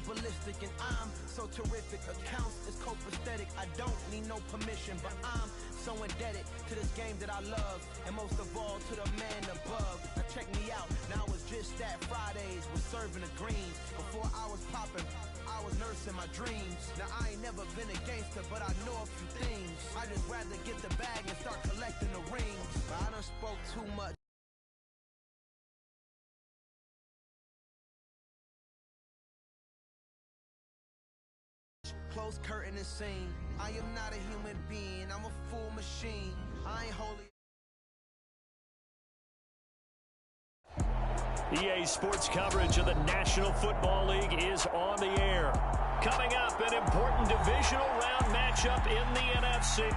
ballistic, and I'm so terrific. Accounts is copacetic. I don't need no permission, but I'm so indebted to this game that I love, and most of all to the man above. Now check me out. Now it's just that Fridays was serving the greens. Before I was popping, I was nursing my dreams. Now I ain't never been a gangster, but I know a few things. I just rather get the bag and start collecting the rings. But I done spoke too much. Close curtain and scene. I am not a human being, I'm a full machine. I ain't holy. EA Sports coverage of the National Football League is on the air. Coming up, an important divisional round matchup in the NFC.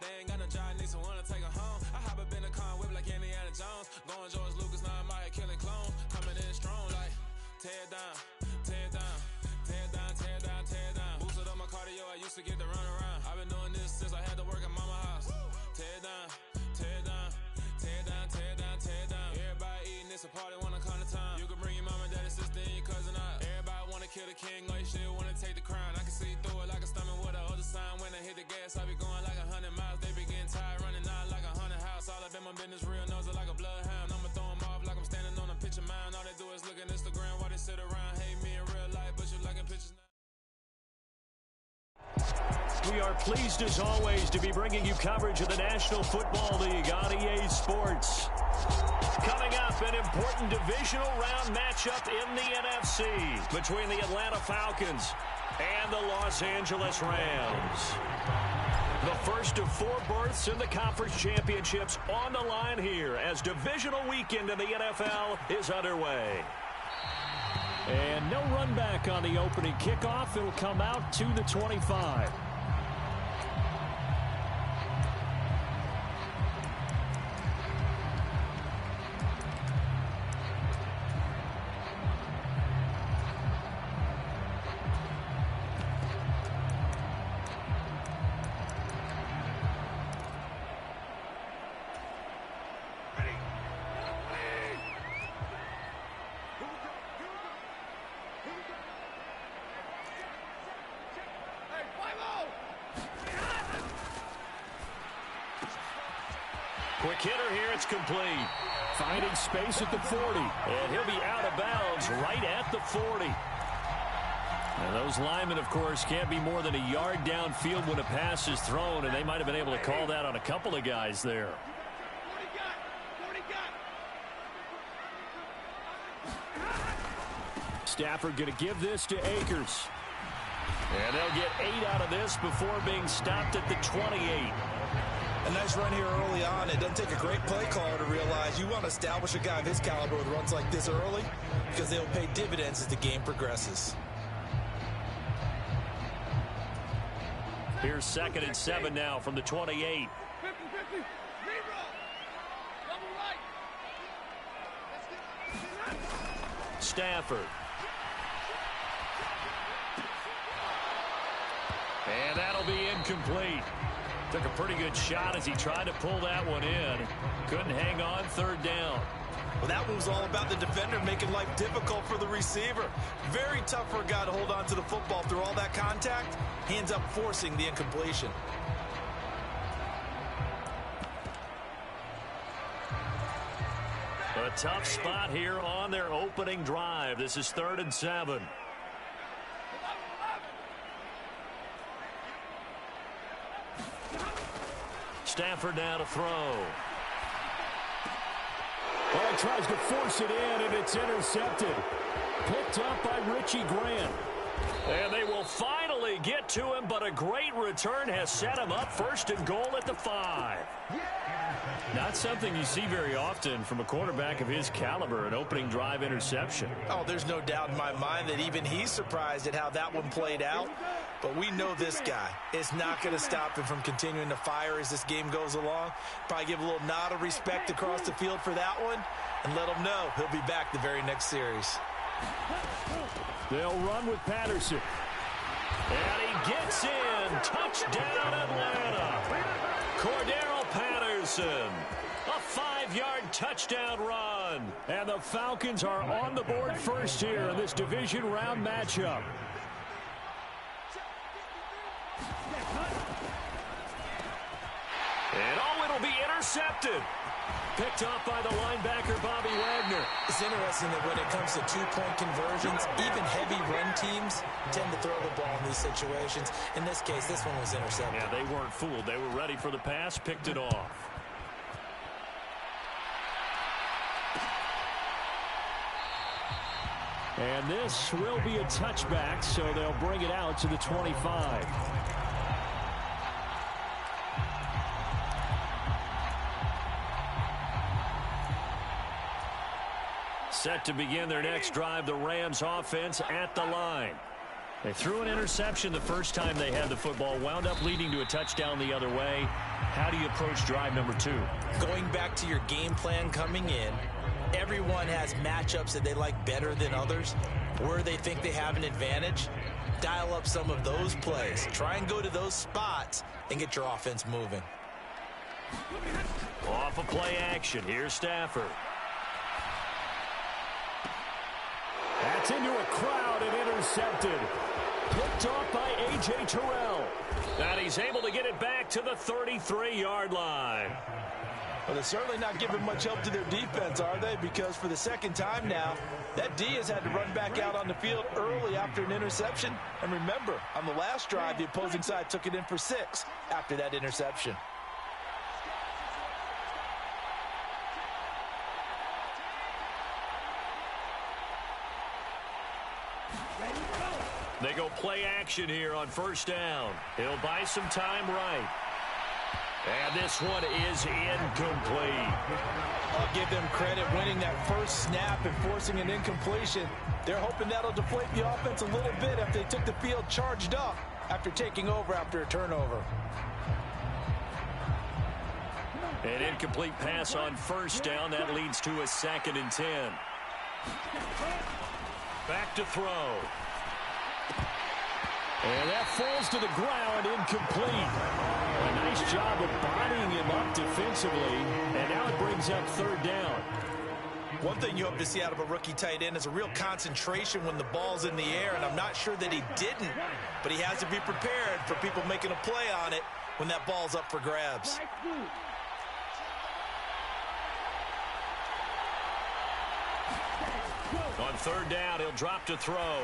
They ain't got no job, need someone to take her home. I hop up in the car, whip like Indiana Jones. Going George Lucas, now I'm out here killing clones. Coming in strong like, tear down, tear down, tear down, tear down, tear down. Boosted up my cardio, I used to get to run around. I've been doing this since I had to work at mama house. Tear down, tear down, tear down, tear down, tear down. Everybody eating, it's a party, wanna come to time. You can bring your mama, daddy, sister, and your cousin out. Everybody wanna kill the king, or you still wanna take the crown. I can see through it like a stomach with a other sign. When I hit the gas, I be going like 100 miles. They be getting tired, running out like 100 house. All up in my business, real nose like a bloodhound. I'ma throw them off like I'm standing on a picture mound. All they do is look at Instagram while they sit around. Hate me in real life, but you liking pictures now. We are pleased as always to be bringing you coverage of the National Football League on EA Sports. Coming up, an important divisional round matchup in the NFC between the Atlanta Falcons and the Los Angeles Rams. The first of 4 berths in the conference championships on the line here as divisional weekend in the NFL is underway. And no run back on the opening kickoff. It'll come out to the 25. Quick hitter here, it's complete. Finding space at the 40. And he'll be out of bounds right at the 40. And those linemen, of course, can't be more than a yard downfield when a pass is thrown, and they might have been able to call that on a couple of guys there. Stafford going to give this to Akers. And they'll get 8 out of this before being stopped at the 28. A nice run here early on. It doesn't take a great play caller to realize you want to establish a guy of his caliber with runs like this early because they'll pay dividends as the game progresses. Here's 2nd and 7 now from the 28. Stafford. And that'll be incomplete. Took a pretty good shot as he tried to pull that one in. Couldn't hang on 3rd down. Well, that one was all about the defender making life difficult for the receiver. Very tough for a guy to hold on to the football through all that contact. He ends up forcing the incompletion. A tough spot here on their opening drive. This is 3rd and 7. Stafford now to throw. Well, he tries to force it in, and it's intercepted. Picked up by Richie Grant. And they will finally get to him, but a great return has set him up first and goal at the 5. Not something you see very often from a quarterback of his caliber, an opening drive interception. Oh, there's no doubt in my mind that even he's surprised at how that one played out. But we know this guy is not going to stop him from continuing to fire as this game goes along. Probably give a little nod of respect across the field for that one and let him know he'll be back the very next series. They'll run with Patterson. And he gets in. Touchdown, Atlanta. Cordero Patterson. A 5-yard touchdown run. And the Falcons are on the board first here in this division round matchup. And it'll be intercepted. Picked off by the linebacker, Bobby Wagner. It's interesting that when it comes to two-point conversions, even heavy run teams tend to throw the ball in these situations. In this case, this one was intercepted. Yeah, they weren't fooled. They were ready for the pass, picked it off. And this will be a touchback, so they'll bring it out to the 25. Set to begin their next drive, the Rams offense at the line. They threw an interception the first time they had the football, wound up leading to a touchdown the other way. How do you approach drive number 2? Going back to your game plan coming in, everyone has matchups that they like better than others, where they think they have an advantage. Dial up some of those plays. Try and go to those spots and get your offense moving. Off of play action, here's Stafford. That's into a crowd and intercepted. Picked off by A.J. Terrell. And he's able to get it back to the 33-yard line. Well, they're certainly not giving much help to their defense, are they? Because for the second time now, that D has had to run back out on the field early after an interception. And remember, on the last drive, the opposing side took it in for 6 after that interception. They go play action here on first down. He'll buy some time right. And this one is incomplete. I'll give them credit winning that first snap and forcing an incompletion. They're hoping that'll deflate the offense a little bit after they took the field charged up after taking over after a turnover. An incomplete pass on first down. That leads to a 2nd and 10. Back to throw. And that falls to the ground, incomplete. A nice job of bodying him up defensively, and now it brings up 3rd down. One thing you hope to see out of a rookie tight end is a real concentration when the ball's in the air, and I'm not sure that he didn't, but he has to be prepared for people making a play on it when that ball's up for grabs. On 3rd down, he'll drop to throw.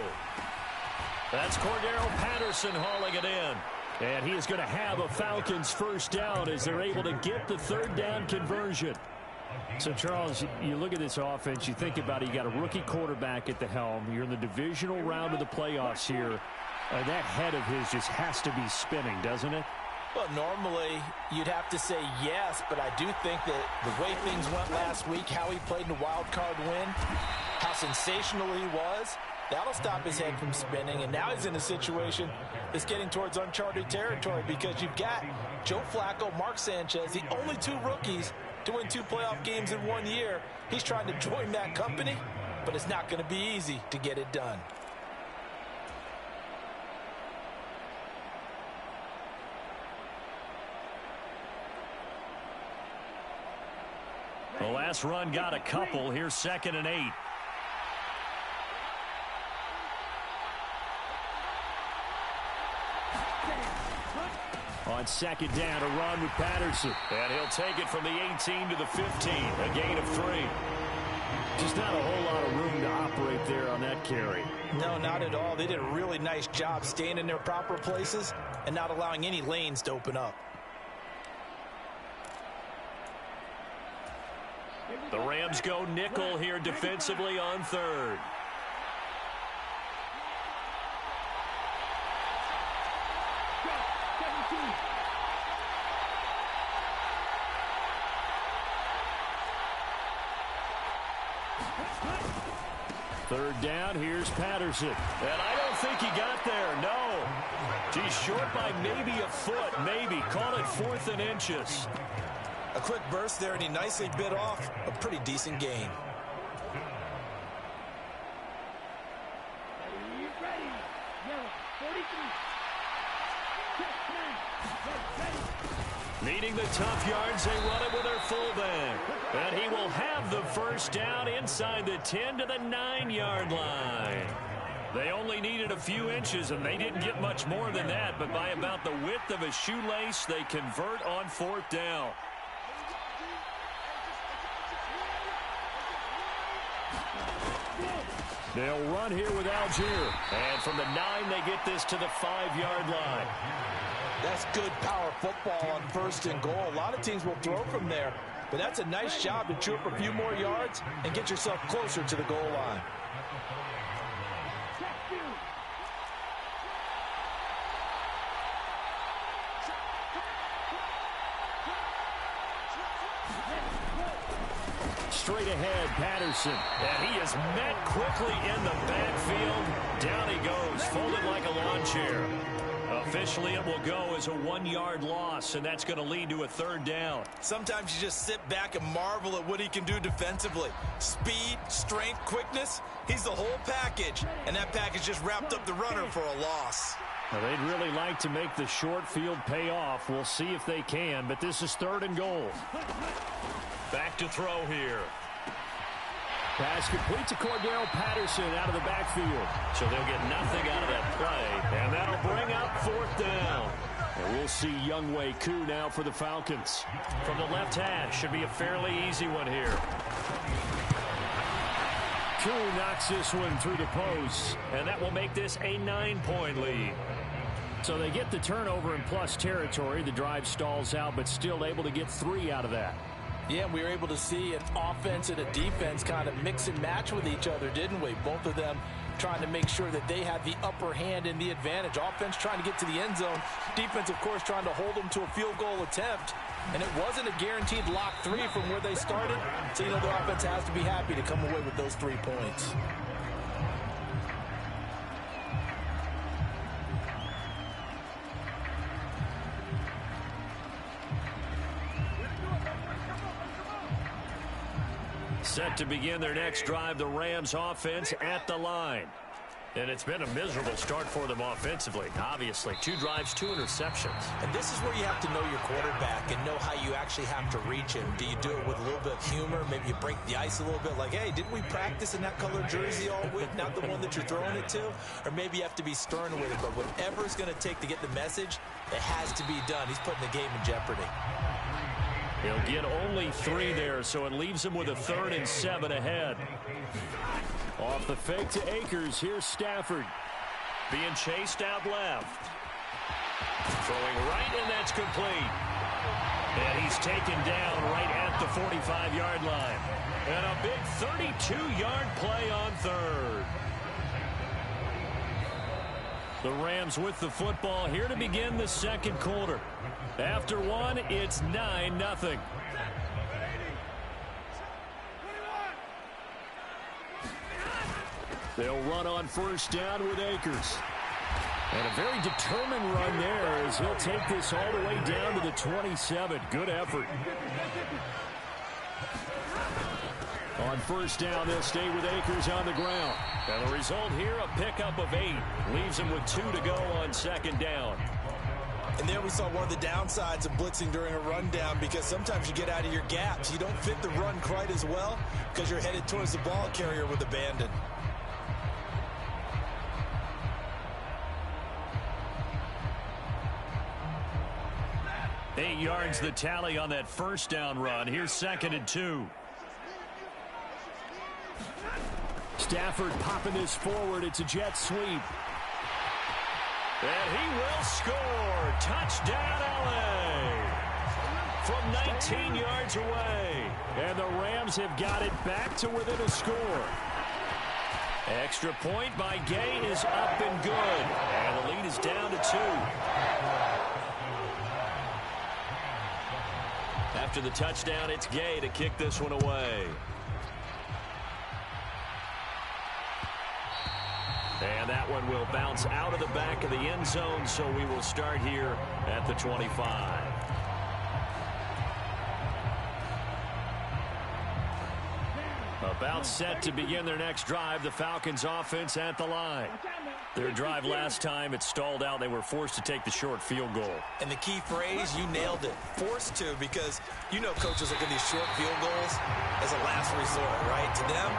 That's Cordero Patterson hauling it in. And he is going to have a Falcons first down as they're able to get the 3rd down conversion. So, Charles, you look at this offense, you think about it, you got a rookie quarterback at the helm. You're in the divisional round of the playoffs here. That head of his just has to be spinning, doesn't it? Well, normally you'd have to say yes, but I do think that the way things went last week, how he played in the wild card win, how sensational he was, that'll stop his head from spinning. And now he's in a situation that's getting towards uncharted territory because you've got Joe Flacco, Mark Sanchez, the only 2 rookies to win 2 playoff games in 1 year. He's trying to join that company, but it's not going to be easy to get it done. The last run got a couple. Here's 2nd and 8. On 2nd down, a run with Patterson. And he'll take it from the 18 to the 15. A gain of 3. Just not a whole lot of room to operate there on that carry. No, not at all. They did a really nice job staying in their proper places and not allowing any lanes to open up. The Rams go nickel here defensively on 3rd. Third down, here's Patterson. And I don't think he got there, no. He's short by maybe a foot, maybe. Call it 4th and inches. A quick burst there, and he nicely bit off a pretty decent gain. Needing the tough yards, they run it with their fullback. And he will have the first down inside the 10 to the 9-yard line. They only needed a few inches, and they didn't get much more than that. But by about the width of a shoelace, they convert on 4th down. They'll run here with Algier. And from the 9, they get this to the 5-yard line. That's good power football on 1st and goal. A lot of teams will throw from there, but that's a nice job to chew up a few more yards and get yourself closer to the goal line. Straight ahead, Patterson. And he is met quickly in the backfield. Down he goes, folded like a lawn chair. Officially, it will go as a 1-yard loss, and that's going to lead to a 3rd down. Sometimes you just sit back and marvel at what he can do defensively. Speed, strength, quickness, he's the whole package. And that package just wrapped up the runner for a loss. Well, they'd really like to make the short field pay off. We'll see if they can, but this is 3rd and goal. Back to throw here. Pass complete to Cordero Patterson out of the backfield. So they'll get nothing out of that play. And that'll bring up 4th down. And we'll see Younghoe Koo now for the Falcons. From the left hash, should be a fairly easy one here. Koo knocks this one through the post. And that will make this a 9-point lead. So they get the turnover in plus territory. The drive stalls out, but still able to get 3 out of that. Yeah, we were able to see an offense and a defense kind of mix and match with each other, didn't we? Both of them trying to make sure that they had the upper hand and the advantage. Offense trying to get to the end zone. Defense, of course, trying to hold them to a field goal attempt. And it wasn't a guaranteed lock 3 from where they started. So, the offense has to be happy to come away with those 3 points. Set to begin their next drive, the Rams offense at the line. And it's been a miserable start for them offensively, obviously. 2 drives, 2 interceptions. And this is where you have to know your quarterback and know how you actually have to reach him. Do you do it with a little bit of humor? Maybe you break the ice a little bit like, hey, didn't we practice in that color jersey all week, not the one that you're throwing it to? Or maybe you have to be stern with it. But whatever it's going to take to get the message, it has to be done. He's putting the game in jeopardy. He'll get only 3 there, so it leaves him with a 3rd and 7 ahead. Off the fake to Akers, here's Stafford. Being chased out left. Throwing right, and that's complete. And he's taken down right at the 45-yard line. And a big 32-yard play on 3rd. The Rams with the football here to begin the 2nd quarter. After 1, it's 9-0. They'll run on 1st down with Akers. And a very determined run there as he'll take this all the way down to the 27. Good effort. On 1st down, they'll stay with Akers on the ground. And the result here, a pickup of 8. Leaves him with 2 to go on 2nd down. And there we saw one of the downsides of blitzing during a rundown, because sometimes you get out of your gaps. You don't fit the run quite as well because you're headed towards the ball carrier with abandon. Eight yards the tally on that 1st down run. Here's 2nd and 2. Stafford popping this forward. It's a jet sweep. And he will score. Touchdown, L.A. From 19 yards away. And the Rams have got it back to within a score. Extra point by Gay is up and good. And the lead is down to 2. After the touchdown, it's Gay to kick this one away. that one will bounce out of the back of the end zone, so we will start here at the 25. About set to begin their next drive, the Falcons offense at the line. Their drive last time, it stalled out. They were forced to take the short field goal. And the key phrase, you nailed it. Forced to, because you know coaches look at these short field goals as a last resort, right? To them,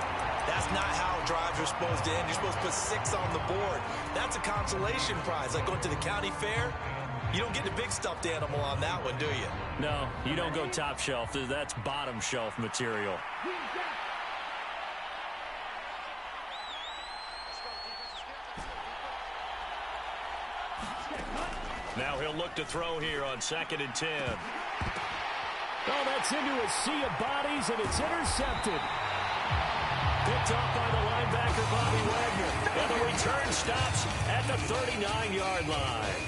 that's not how drives are supposed to end. You're supposed to put 6 on the board. That's a consolation prize, like going to the county fair. You don't get the big stuffed animal on that one, do you? No, you don't go top shelf. That's bottom shelf material. Now he'll look to throw here on 2nd and 10. Oh, that's into a sea of bodies, and it's intercepted. Picked off by the linebacker, Bobby Wagner. And the return stops at the 39-yard line.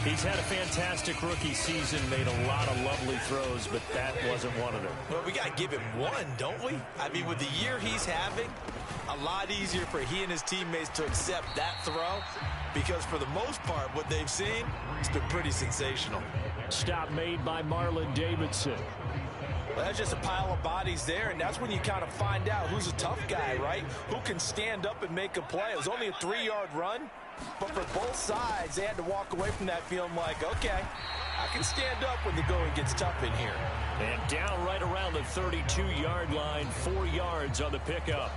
He's had a fantastic rookie season, made a lot of lovely throws, but that wasn't one of them. Well, we got to give him one, don't we? I mean, with the year he's having, a lot easier for he and his teammates to accept that throw, because for the most part, what they've seen, it's been pretty sensational. Stop made by Marlon Davidson. Well, that's just a pile of bodies there, and that's when you kind of find out who's a tough guy, right? Who can stand up and make a play. It was only a 3-yard run, but for both sides, they had to walk away from that feeling like, okay, I can stand up when the going gets tough in here. And down right around the 32-yard line, 4 yards on the pickup.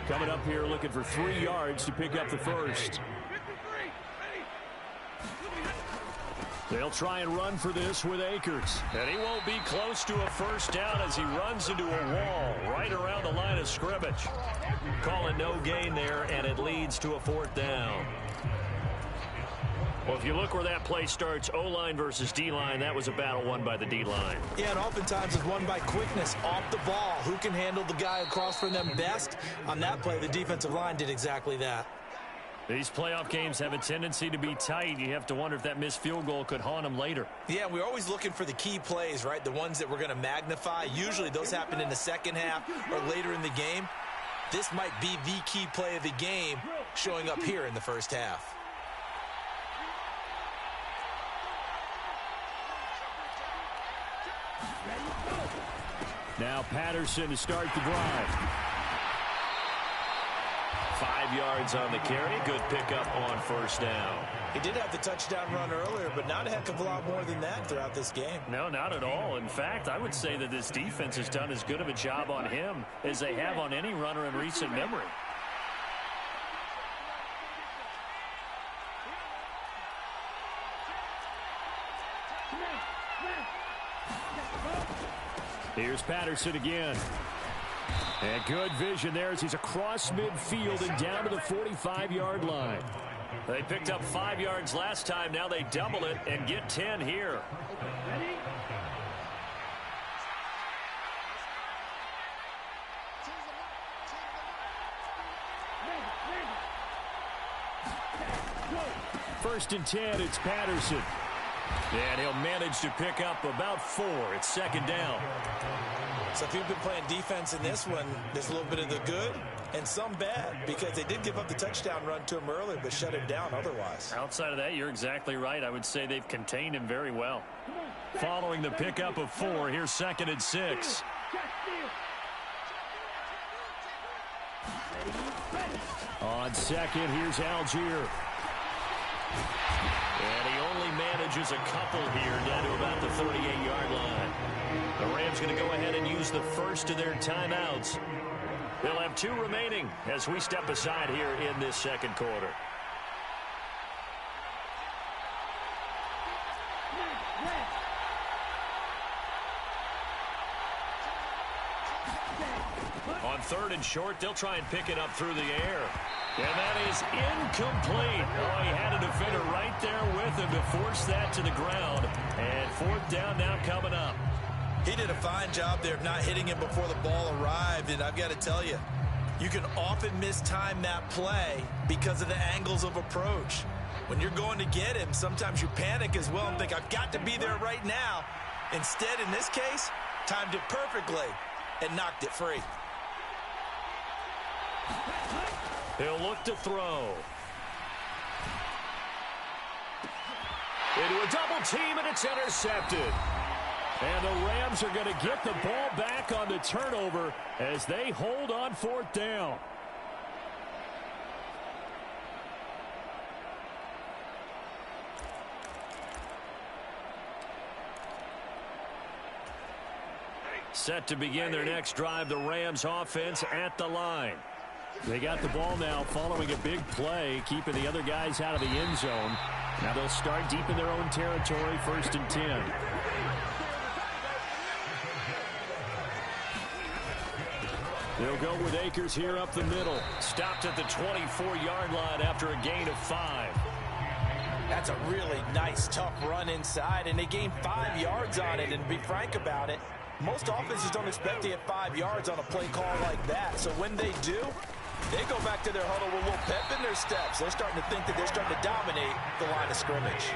Coming up here looking for 3 yards to pick up the first. They'll try and run for this with Akers. And he won't be close to a first down as he runs into a wall right around the line of scrimmage. Calling no gain there, and it leads to a 4th down. Well, if you look where that play starts, O-line versus D-line, that was a battle won by the D-line. Yeah, and oftentimes it's won by quickness off the ball. Who can handle the guy across from them best? On that play, the defensive line did exactly that. These playoff games have a tendency to be tight. You have to wonder if that missed field goal could haunt them later. Yeah, we're always looking for the key plays, right? The ones that we're going to magnify. Usually those happen in the second half or later in the game. This might be the key play of the game showing up here in the first half. Now Patterson to start the drive. 5 yards on the carry. Good pickup on first down. He did have the touchdown run earlier, but not a heck of a lot more than that throughout this game. No, not at all. In fact, I would say that this defense has done as good of a job on him as they have on any runner in recent memory. Here's Patterson again. And good vision there as he's across midfield and down to the 45-yard line. They picked up 5 yards last time. Now they double it and get 10 here. First and 10, it's Patterson. And he'll manage to pick up about 4. It's second down. So if you've been playing defense in this one, there's a little bit of the good and some bad, because they did give up the touchdown run to him earlier but shut him down otherwise. Outside of that, you're exactly right. I would say they've contained him very well. Following the pickup of 4, here's 2nd and 6. On second, here's Algier. And he only manages a couple here down to about the 38-yard line. The Rams going to go ahead and use the first of their timeouts. They'll have 2 remaining as we step aside here in this second quarter. On 3rd and short, they'll try and pick it up through the air. And that is incomplete. Oh, he had a defender right there with him to force that to the ground. And 4th down now coming up. He did a fine job there of not hitting him before the ball arrived. And I've got to tell you, you can often mistime that play because of the angles of approach. When you're going to get him, sometimes you panic as well and think, I've got to be there right now. Instead, in this case, timed it perfectly and knocked it free. He'll look to throw. Into a double team, and it's intercepted. And the Rams are going to get the ball back on the turnover as they hold on 4th down. Set to begin their next drive, the Rams offense at the line. They got the ball now following a big play, keeping the other guys out of the end zone. Now they'll start deep in their own territory, 1st and 10. They'll go with Akers here up the middle. Stopped at the 24-yard line after a gain of 5. That's a really nice, tough run inside, and they gained 5 yards on it. And to be frank about it, most offenses don't expect to get 5 yards on a play call like that. So when they do, they go back to their huddle with a little pep in their steps. They're starting to think that they're starting to dominate the line of scrimmage.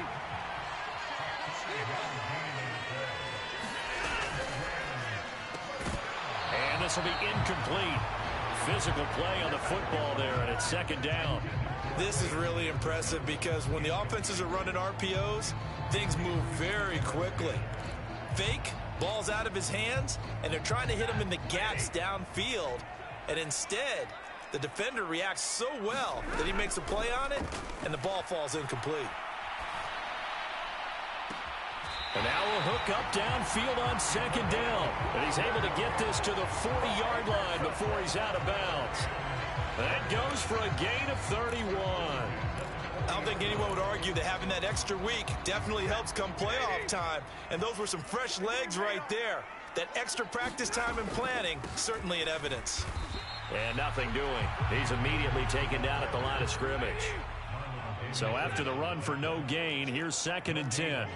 And this will be incomplete. Physical play on the football there, and it's 2nd down. This is really impressive because when the offenses are running RPOs, things move very quickly. Fake, ball's out of his hands, and they're trying to hit him in the gaps downfield. And instead, the defender reacts so well that he makes a play on it, and the ball falls incomplete. And now we'll hook up downfield on 2nd down. And he's able to get this to the 40-yard line before he's out of bounds. That goes for a gain of 31. I don't think anyone would argue that having that extra week definitely helps come playoff time. And those were some fresh legs right there. That extra practice time and planning, certainly in evidence. And nothing doing. He's immediately taken down at the line of scrimmage. So after the run for no gain, here's 2nd and 10.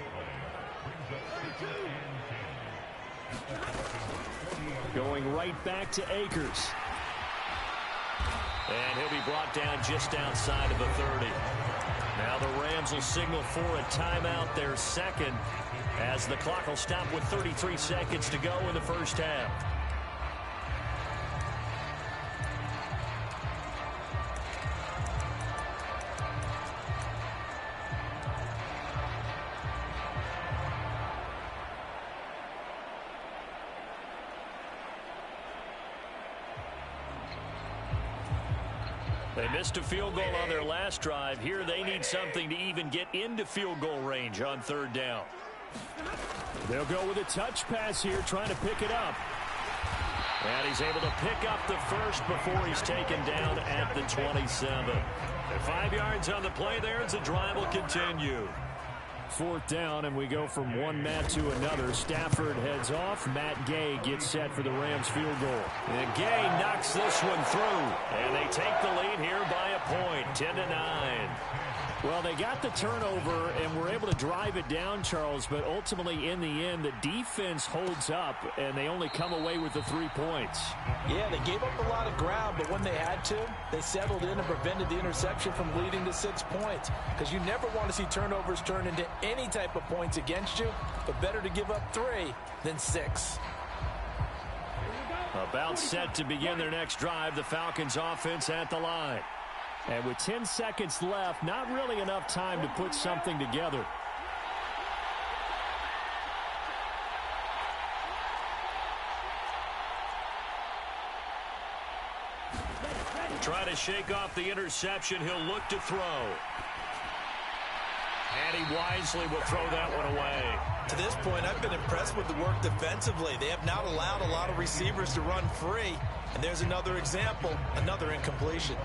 Going right back to Akers. And he'll be brought down just outside of the 30. Now the Rams will signal for a timeout, their 2nd, as the clock will stop with 33 seconds to go in the 1st half. They missed a field goal on their last drive. Here they need something to even get into field goal range on 3rd down. They'll go with a touch pass here, trying to pick it up. And he's able to pick up the first before he's taken down at the 27. And 5 yards on the play there as the drive will continue. 4th down, and we go from one Matt to another. Stafford heads off. Matt Gay gets set for the Rams field goal. And Gay knocks this one through. And they take the lead here by a point, 10-9. Well, they got the turnover and were able to drive it down, Charles, but ultimately in the end, the defense holds up, and they only come away with the 3 points. Yeah, they gave up a lot of ground, but when they had to, they settled in and prevented the interception from leading to 6 points, because you never want to see turnovers turn into any type of points against you, but better to give up 3 than 6. About set to begin their next drive, the Falcons offense at the line. And with 10 seconds left, not really enough time to put something together. Try to shake off the interception. He'll look to throw. And he wisely will throw that one away. To this point, I've been impressed with the work defensively. They have not allowed a lot of receivers to run free. And there's another example, another incompletion.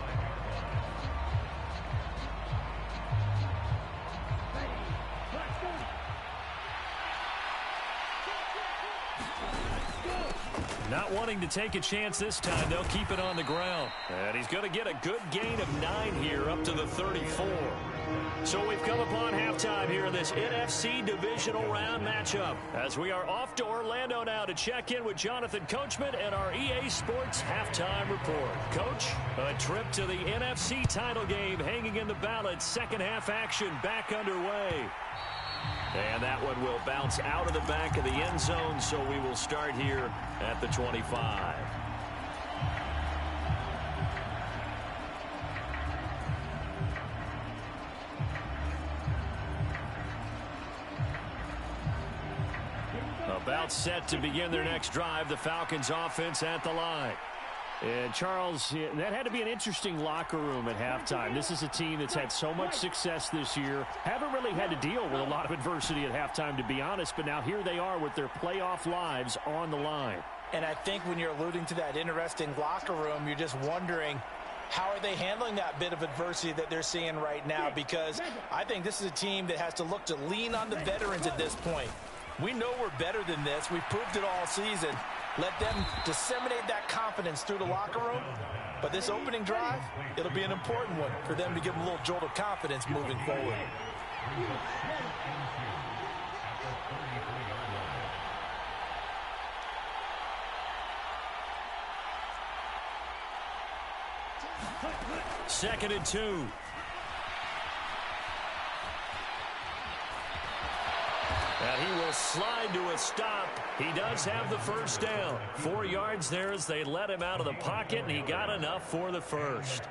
Not wanting to take a chance this time, they'll keep it on the ground. And he's going to get a good gain of 9 here up to the 34. So we've come upon halftime here in this NFC divisional round matchup. As we are off to Orlando now to check in with Jonathan Coachman and our EA Sports halftime report. Coach, a trip to the NFC title game hanging in the balance. Second half action back underway. And that one will bounce out of the back of the end zone, so we will start here at the 25. about set to begin their next drive. The Falcons offense at the line. And, Charles, that had to be an interesting locker room at halftime. This is a team that's had so much success this year. Haven't really had to deal with a lot of adversity at halftime, to be honest. But now here they are with their playoff lives on the line. And I think when you're alluding to that interesting locker room, you're just wondering, how are they handling that bit of adversity that they're seeing right now? Because I think this is a team that has to look to lean on the veterans at this point. We know we're better than this. We've proved it all season. Let them disseminate that confidence through the locker room. But this opening drive, it'll be an important one for them to give them a little jolt of confidence moving forward. Second and 2. And he will slide to a stop. He does have the first down. 4 yards there as they let him out of the pocket, and he got enough for the first.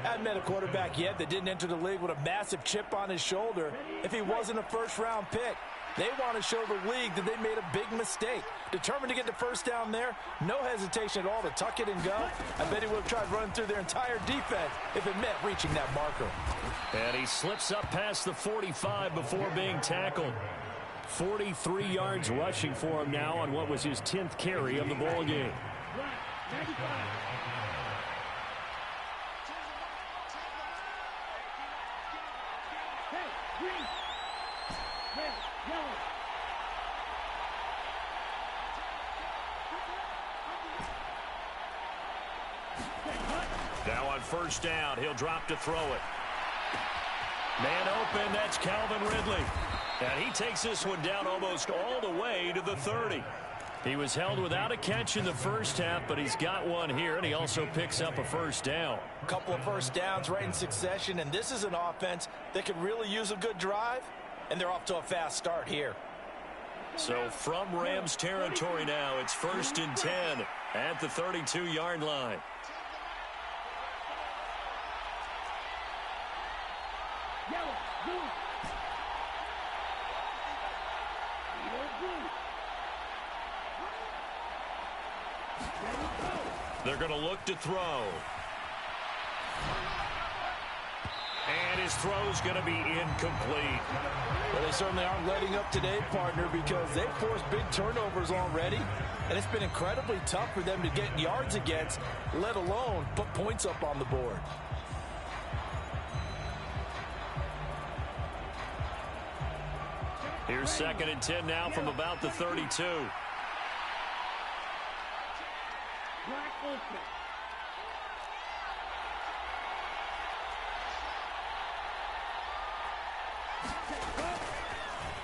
Hadn't met a quarterback yet that didn't enter the league with a massive chip on his shoulder if he wasn't a first-round pick. They want to show the league that they made a big mistake. Determined to get the first down there, no hesitation at all to tuck it and go. I bet he would have tried running through their entire defense if it meant reaching that marker. And he slips up past the 45 before being tackled. 43 yards rushing for him now on what was his 10th carry of the ball game. Now on first down, he'll drop to throw it. Man open, that's Calvin Ridley. And he takes this one down almost all the way to the 30. He was held without a catch in the first half, but he's got one here, and he also picks up a first down. A couple of first downs right in succession, and this is an offense that could really use a good drive, and they're off to a fast start here. So from Rams territory now, it's 1st and 10 at the 32-yard line. They're going to look to throw. And his throw's going to be incomplete. Well, they certainly aren't letting up today, partner, because they've forced big turnovers already, and it's been incredibly tough for them to get yards against, let alone put points up on the board. Here's 2nd and 10 now from about the 32.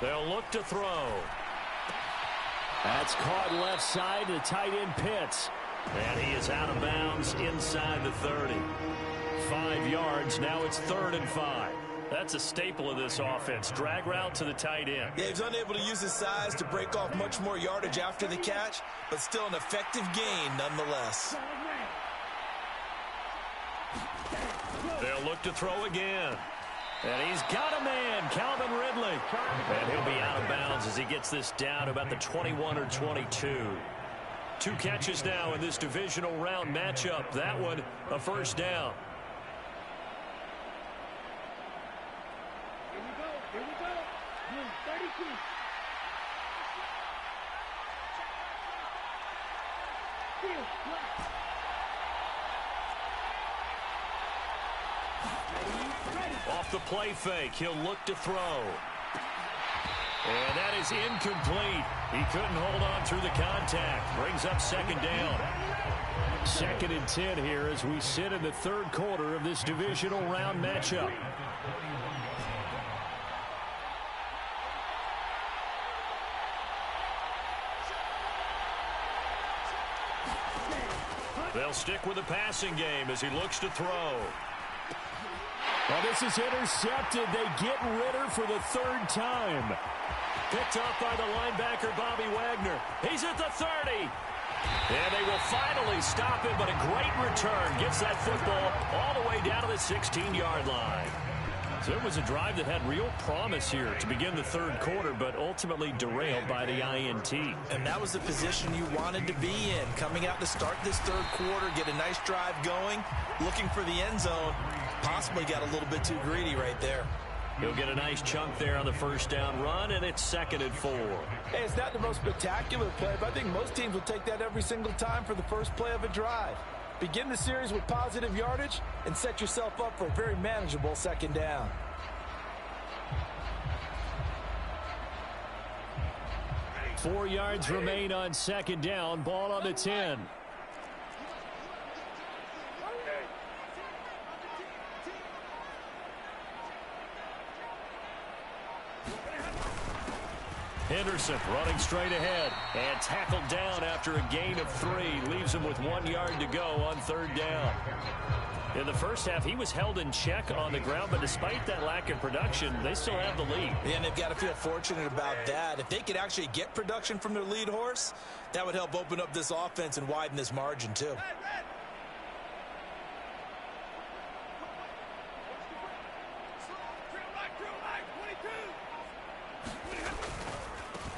They'll look to throw. That's caught left side to tight end Pitts. And he is out of bounds inside the 30. 5 yards. Now it's 3rd and 5. That's a staple of this offense. Drag route to the tight end. Yeah, he's unable to use his size to break off much more yardage after the catch, but still an effective gain nonetheless. They'll look to throw again. And he's got a man, Calvin Ridley. And he'll be out of bounds as he gets this down to about the 21 or 22. 2 catches now in this divisional round matchup. That one, a first down. Here we go. 32. Off the play fake, he'll look to throw. And that is incomplete. He couldn't hold on through the contact. Brings up 2nd down. 2nd and 10 here as we sit in the 3rd quarter of this divisional round matchup. They'll stick with the passing game as he looks to throw. Well, this is intercepted. They get Ritter for the 3rd time. Picked up by the linebacker, Bobby Wagner. He's at the 30. And they will finally stop him, but a great return. Gets that football all the way down to the 16-yard line. So it was a drive that had real promise here to begin the third quarter, but ultimately derailed by the INT. And that was the position you wanted to be in. Coming out to start this third quarter, get a nice drive going, looking for the end zone. Possibly got a little bit too greedy right there. He'll get a nice chunk there on the first down run, and it's 2nd and 4. Hey, it's not the most spectacular play, but I think most teams will take that every single time for the first play of a drive. Begin the series with positive yardage and set yourself up for a very manageable second down. Four yards remain on second down. Ball on the 10. Henderson running straight ahead and tackled down after a gain of 3. Leaves him with 1 yard to go on third down. In the first half, he was held in check on the ground, but despite that lack of production, they still have the lead. And they've got to feel fortunate about that. If they could actually get production from their lead horse, that would help open up this offense and widen this margin too.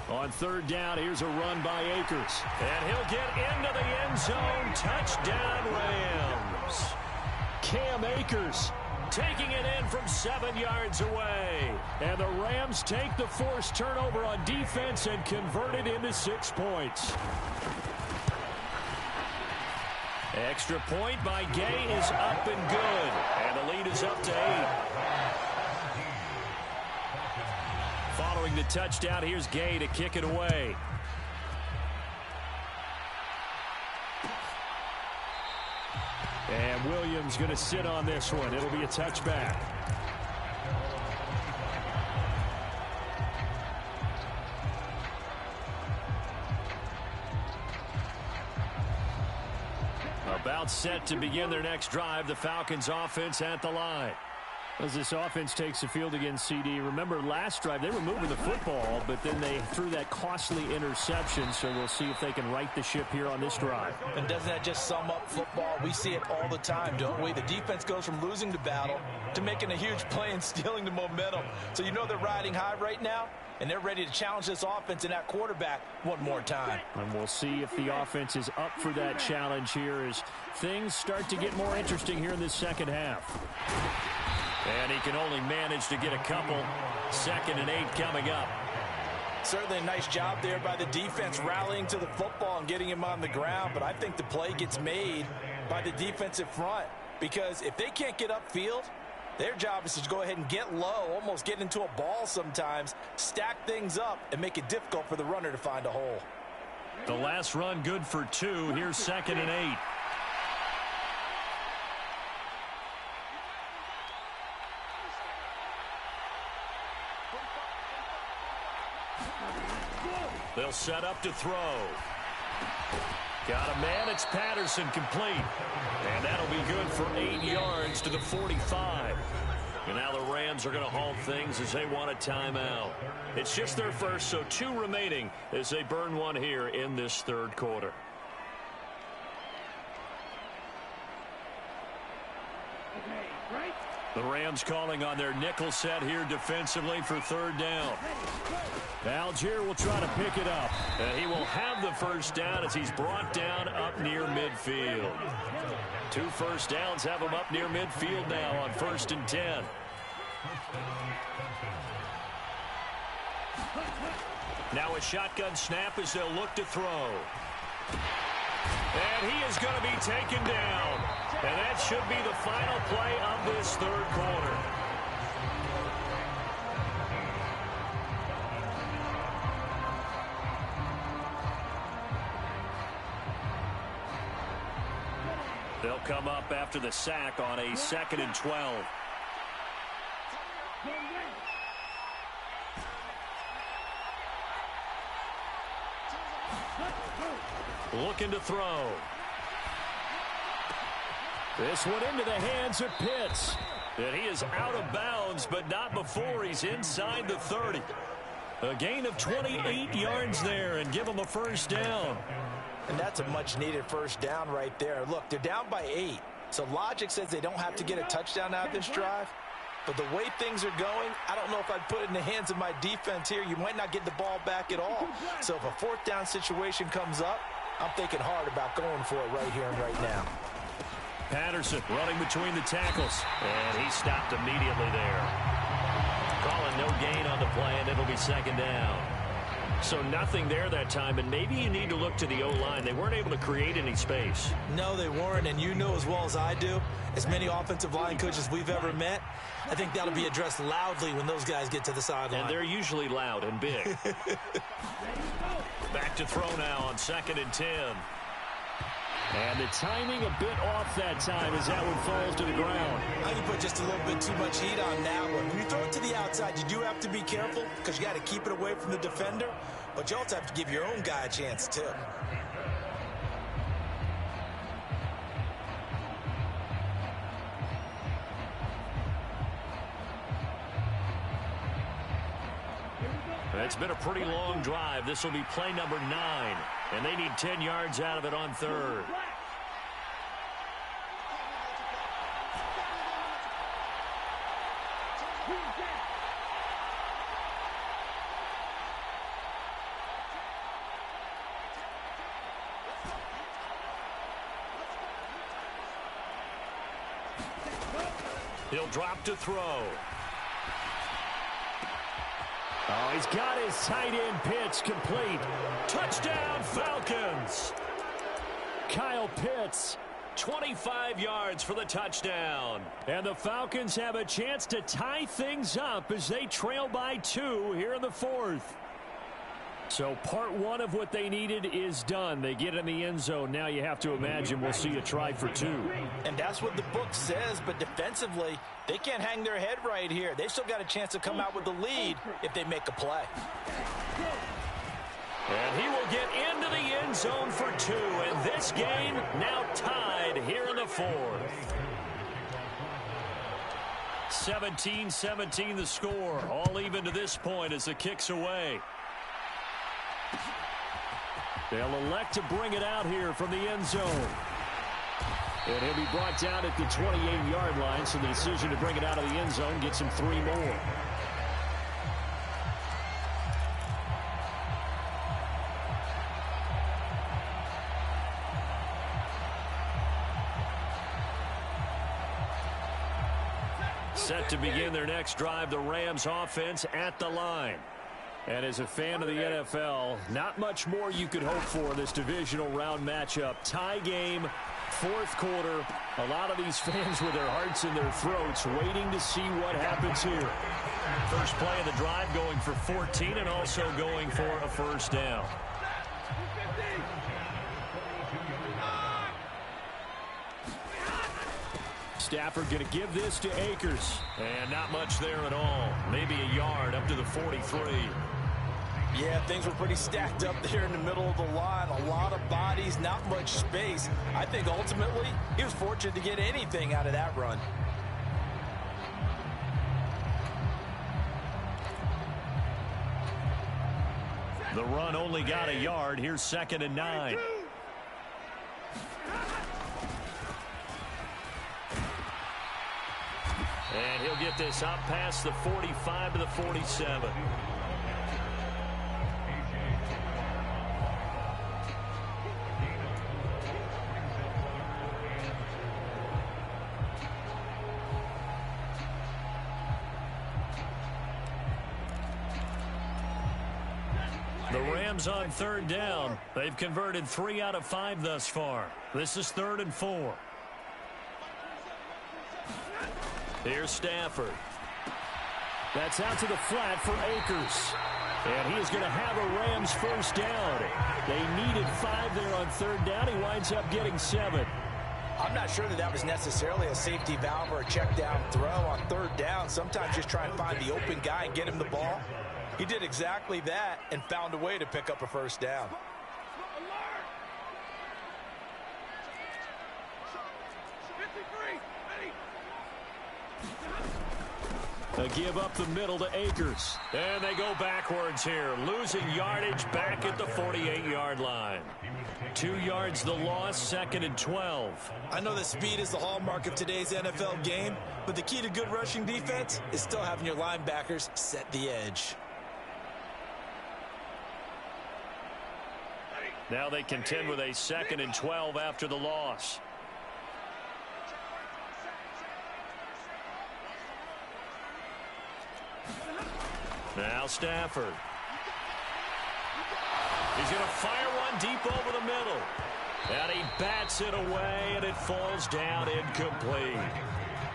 On third down, here's a run by Akers. And he'll get into the end zone. Touchdown, Rams. Cam Akers taking it in from 7 yards away. And the Rams take the forced turnover on defense and convert it into 6 points. Extra point by Gay is up and good. And the lead is up to 8. Following the touchdown, here's Gay to kick it away. And Williams going to sit on this one. It'll be a touchback. About set to begin their next drive. The Falcons offense at the line. As this offense takes the field against CD, remember last drive they were moving the football, but then they threw that costly interception, so we'll see if they can right the ship here on this drive. And doesn't that just sum up football? We see it all the time, don't we? The defense goes from losing the battle to making a huge play and stealing the momentum. So you know they're riding high right now, and they're ready to challenge this offense and that quarterback one more time. And we'll see if the offense is up for that challenge here as things start to get more interesting here in this second half. And he can only manage to get a couple. 2nd and 8 coming up. Certainly a nice job there by the defense rallying to the football and getting him on the ground. But I think the play gets made by the defensive front. Because if they can't get upfield, their job is to go ahead and get low, almost get into a ball sometimes, stack things up, and make it difficult for the runner to find a hole. The last run good for 2. Here's 2nd and 8. They'll set up to throw. Got a man. It's Patterson complete. And that'll be good for 8 yards to the 45. And now the Rams are going to halt things as they want a timeout. It's just their first, so 2 remaining as they burn one here in this third quarter. The Rams calling on their nickel set here defensively for third down. Algier will try to pick it up. He will have the first down as he's brought down up near midfield. 2 first downs have him up near midfield now on 1st and 10. Now a shotgun snap as they'll look to throw. And he is going to be taken down. And that should be the final play of this third quarter. They'll come up after the sack on a 2nd and 12. Looking to throw. This one into the hands of Pitts. And he is out of bounds, but not before he's inside the 30. A gain of 28 yards there and give him a first down. And that's a much-needed first down right there. Look, they're down by 8. So logic says they don't have to get a touchdown out of this drive. But the way things are going, I don't know if I'd put it in the hands of my defense here. You might not get the ball back at all. So if a fourth down situation comes up, I'm thinking hard about going for it right here and right now. Patterson running between the tackles. And he stopped immediately there. Calling no gain on the play, and it'll be second down. So nothing there that time, and maybe you need to look to the O-line. They weren't able to create any space. No, they weren't, and you know as well as I do, as many offensive line coaches we've ever met, I think that'll be addressed loudly when those guys get to the sideline. And they're usually loud and big. Back to throw now on 2nd and 10. And the timing a bit off that time as that one falls to the ground. I can put just a little bit too much heat on that one. When you throw it to the outside, you do have to be careful because you got to keep it away from the defender, but you also have to give your own guy a chance too. It's been a pretty long drive. This will be play number 9, and they need 10 yards out of it on 3rd. He'll drop to throw. Oh, he's got his tight end pitch complete. Touchdown, Falcons. Kyle Pitts, 25 yards for the touchdown. and the Falcons have a chance to tie things up as they trail by 2 here in the 4th. So part 1 of what they needed is done. They get in the end zone. Now you have to imagine we'll see a try for 2. And that's what the book says, but defensively, they can't hang their head right here. They've still got a chance to come out with the lead if they make a play. And he will get into the end zone for 2. And this game now tied here in the 4th. 17-17 the score. All even to this point as the kick's away. They'll elect to bring it out here from the end zone. And he'll be brought down at the 28-yard line, so the decision to bring it out of the end zone gets him 3 more. Set to begin their next drive, the Rams offense at the line. And as a fan of the NFL, not much more you could hope for in this divisional round matchup. Tie game, 4th quarter. A lot of these fans with their hearts in their throats waiting to see what happens here. First play of the drive going for 14 and also going for a first down. Stafford going to give this to Akers. And not much there at all. Maybe a yard up to the 43. Yeah, things were pretty stacked up there in the middle of the line. A lot of bodies, not much space. I think ultimately he was fortunate to get anything out of that run. The run only got a yard. Here's 2nd and 9. And he'll get this up past the 45 to the 47. The Rams on 3rd down. They've converted 3 out of 5 thus far. This is 3rd and 4. Here's Stafford. That's out to the flat for Akers. And he is going to have a Rams first down. They needed 5 there on 3rd down. He winds up getting 7. I'm not sure that was necessarily a safety valve or a check down throw on 3rd down. Sometimes just try and find the open guy and get him the ball. He did exactly that and found a way to pick up a first down. A give up the middle to Akers. And they go backwards here, losing yardage back at the 48-yard line. 2 yards the loss, 2nd and 12. I know that speed is the hallmark of today's NFL game, but the key to good rushing defense is still having your linebackers set the edge. Now they contend with a 2nd and 12 after the loss. Now Stafford. He's going to fire one deep over the middle. And he bats it away, and it falls down incomplete.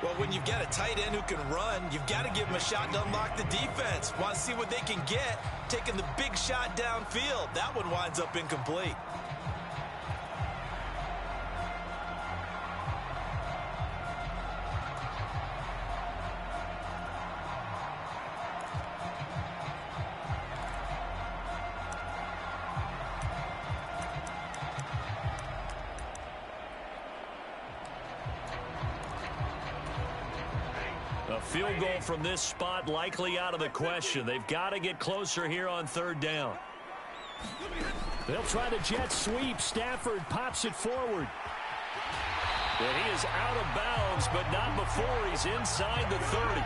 Well, when you've got a tight end who can run, you've got to give him a shot to unlock the defense. Want to see what they can get, taking the big shot downfield. That one winds up incomplete. A field goal from this spot likely out of the question. They've got to get closer here on 3rd down. They'll try the jet sweep. Stafford pops it forward. And he is out of bounds, but not before he's inside the 30.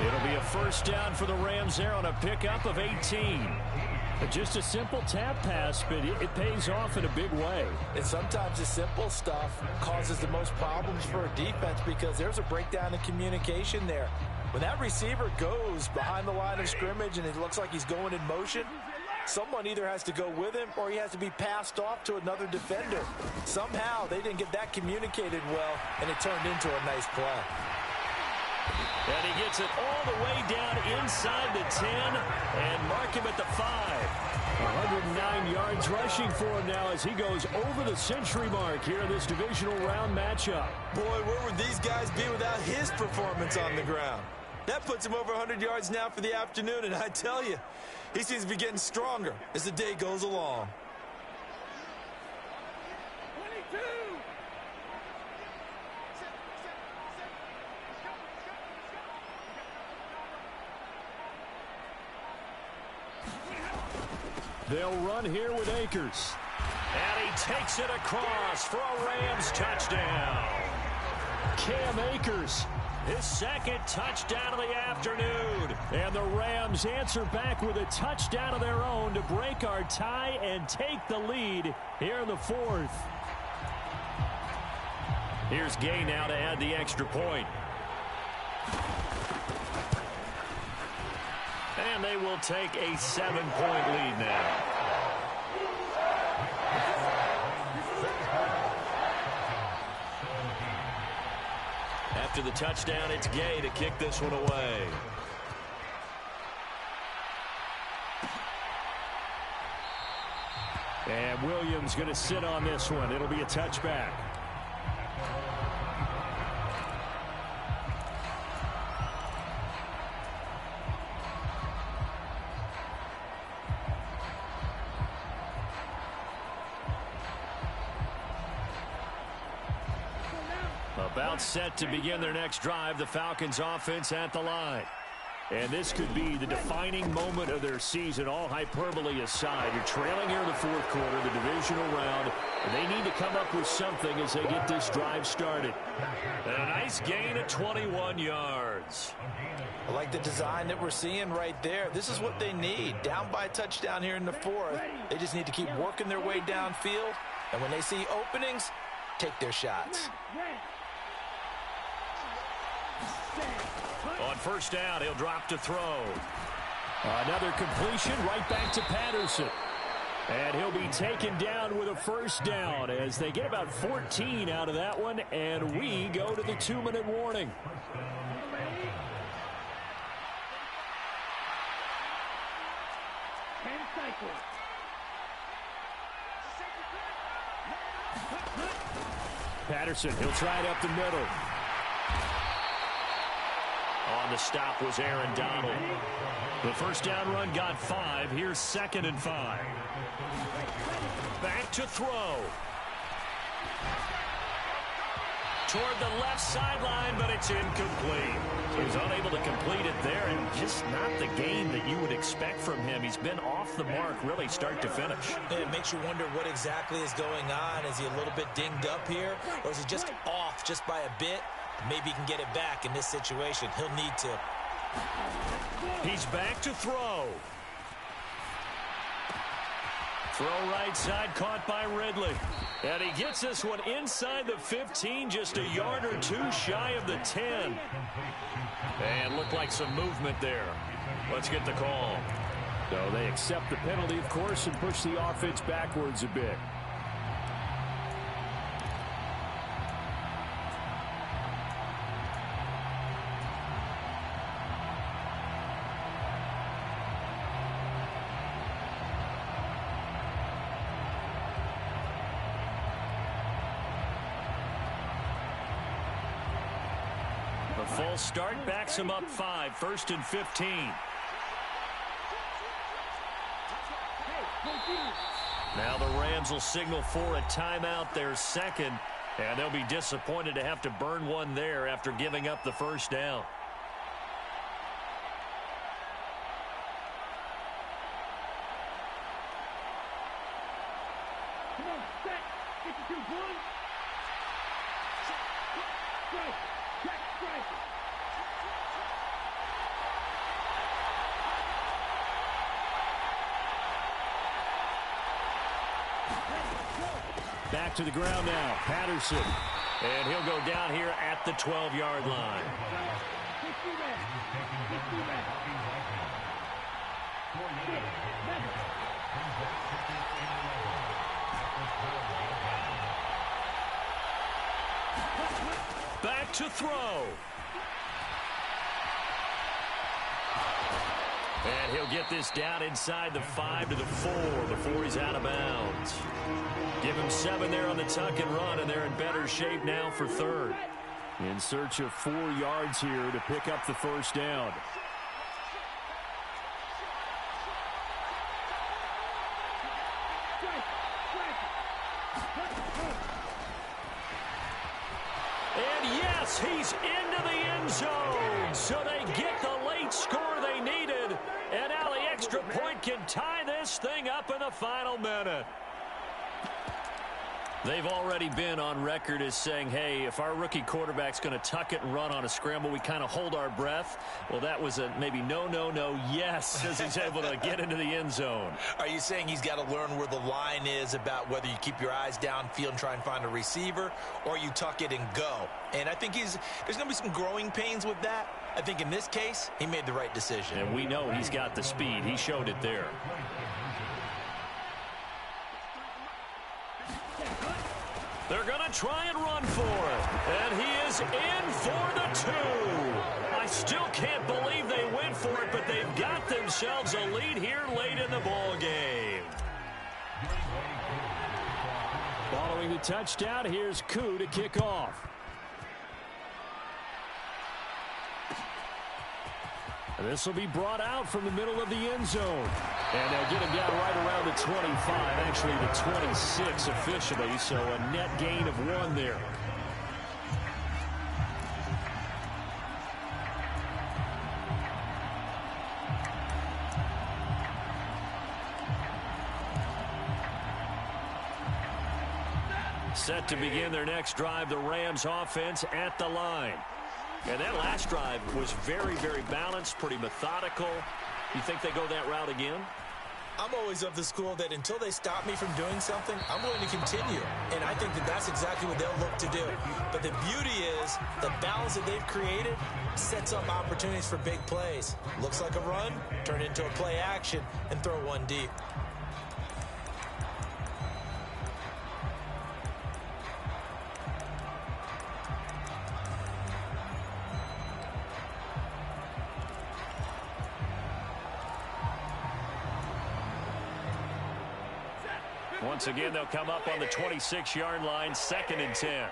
It'll be a 1st down for the Rams there on a pickup of 18. Just a simple tap pass, but it pays off in a big way. And sometimes the simple stuff causes the most problems for a defense because there's a breakdown in communication there. When that receiver goes behind the line of scrimmage and it looks like he's going in motion, someone either has to go with him or he has to be passed off to another defender. Somehow they didn't get that communicated well, and it turned into a nice play. And he gets it all the way down inside the 10 and mark him at the 5. 109 yards rushing for him now as he goes over the century mark here in this divisional round matchup. Boy, where would these guys be without his performance on the ground? That puts him over 100 yards now for the afternoon, and I tell you, he seems to be getting stronger as the day goes along. 22. They'll run here with Akers. And he takes it across for a Rams touchdown. Cam Akers, His 2nd touchdown of the afternoon. and the Rams answer back with a touchdown of their own to break our tie and take the lead here in the 4th. Here's Gay now to add the extra point. And they will take a 7-point lead now. After the touchdown, it's Gay to kick this one away. And Williams going to sit on this one. It'll be a touchback. About set to begin their next drive, the Falcons offense at the line. And this could be the defining moment of their season, all hyperbole aside. You're trailing here in the 4th quarter, the divisional round, and they need to come up with something as they get this drive started. And a nice gain of 21 yards. I like the design that we're seeing right there. This is what they need. Down by a touchdown here in the 4th. They just need to keep working their way downfield. And when they see openings, take their shots. On 1st down, he'll drop to throw. Another completion right back to Patterson. And he'll be taken down with a 1st down as they get about 14 out of that one, and we go to the 2-minute warning. Patterson, he'll try it up the middle. On the stop was Aaron Donald. The 1st down run got 5. Here's 2nd and 5. Back to throw. Toward the left sideline, but it's incomplete. He was unable to complete it just not the game that you would expect from him. He's been off the mark really start to finish. It makes you wonder what exactly is going on. Is he a little bit dinged up here, or is he just off just by a bit? Maybe he can get it back in this situation. He'll need to. He's back to throw. Throw right side, caught by Ridley. And he gets this one inside the 15, just a yard or two shy of the 10. And looked like some movement there. Let's get the call. So they accept the penalty, of course, and push the offense backwards a bit. A full start backs him up 5, 1st and 15. Now the Rams will signal for a timeout, their second, and they'll be disappointed to have to burn one there after giving up the first down. Come on, set. 52-1. Strike. Check, strike. Back to the ground now, Patterson. And he'll go down here at the 12-yard line. Back to throw. And he'll get this down inside the 5 to the 4 before he's out of bounds. Give him 7 there on the tuck and run, and they're in better shape now for third. In search of 4 yards here to pick up the first down. And yes, he's into the end zone. So they get the late score they needed. And now the extra point can tie this thing up in the final minute. They've already been on record as saying, hey, if our rookie quarterback's going to tuck it and run on a scramble, we kind of hold our breath. Well, that was a maybe no, yes, as he's able to get into the end zone. Are you saying he's got to learn where the line is about whether you keep your eyes downfield and try and find a receiver, or you tuck it and go? And I think there's going to be some growing pains with that. I think in this case, he made the right decision. And we know he's got the speed. He showed it there. They're going to try and run for it. And he is in for the 2. I still can't believe they went for it, but they've got themselves a lead here late in the ball game. Following the touchdown, here's Koo to kick off. And this will be brought out from the middle of the end zone. And they'll get him down right around the 25, actually the 26 officially, so a net gain of 1 there. Set to begin their next drive, the Rams offense at the line. And that last drive was very, very balanced, pretty methodical. You think they go that route again? I'm always of the school that until they stop me from doing something, I'm going to continue. And I think that that's exactly what they'll look to do. But the beauty is the balance that they've created sets up opportunities for big plays. Looks like a run, turn it into a play action, and throw one deep. Once again, they'll come up on the 26-yard line, 2nd and 10.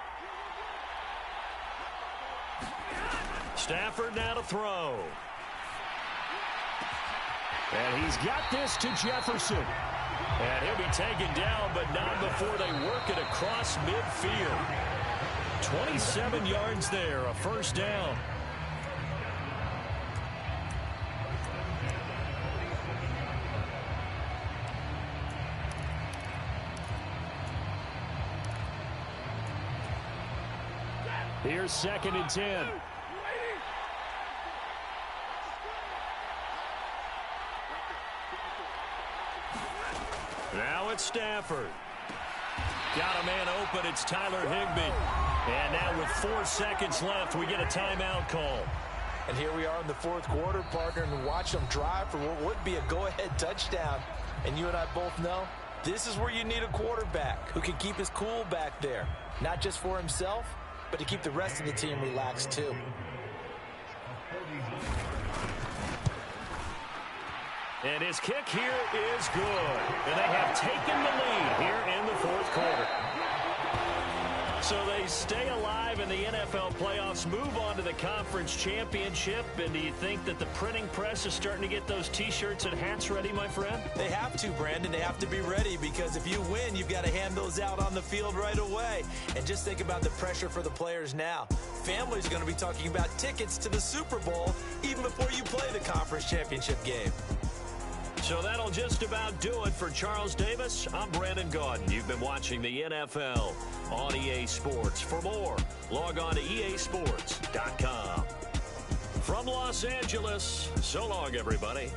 Stafford now to throw. And he's got this to Jefferson. And he'll be taken down, but not before they work it across midfield. 27 yards there, a first down. Here's 2nd and 10. Now it's Stafford. Got a man open. It's Tyler Higbee. And now with 4 seconds left, we get a timeout call. And here we are in the 4th quarter, partner, and watch them drive for what would be a go-ahead touchdown. And you and I both know this is where you need a quarterback who can keep his cool back there. Not just for himself, but to keep the rest of the team relaxed too. And his kick here is good. And they have taken the lead here in the 4th quarter. So they stay alive in the NFL playoffs, move on to the conference championship. And do you think that the printing press is starting to get those T-shirts and hats ready, my friend? They have to, Brandon. They have to be ready because if you win, you've got to hand those out on the field right away. And just think about the pressure for the players now. Families are going to be talking about tickets to the Super Bowl even before you play the conference championship game. So that'll just about do it for Charles Davis. I'm Brandon Gaudin. You've been watching the NFL on EA Sports. For more, log on to easports.com. From Los Angeles, so long, everybody.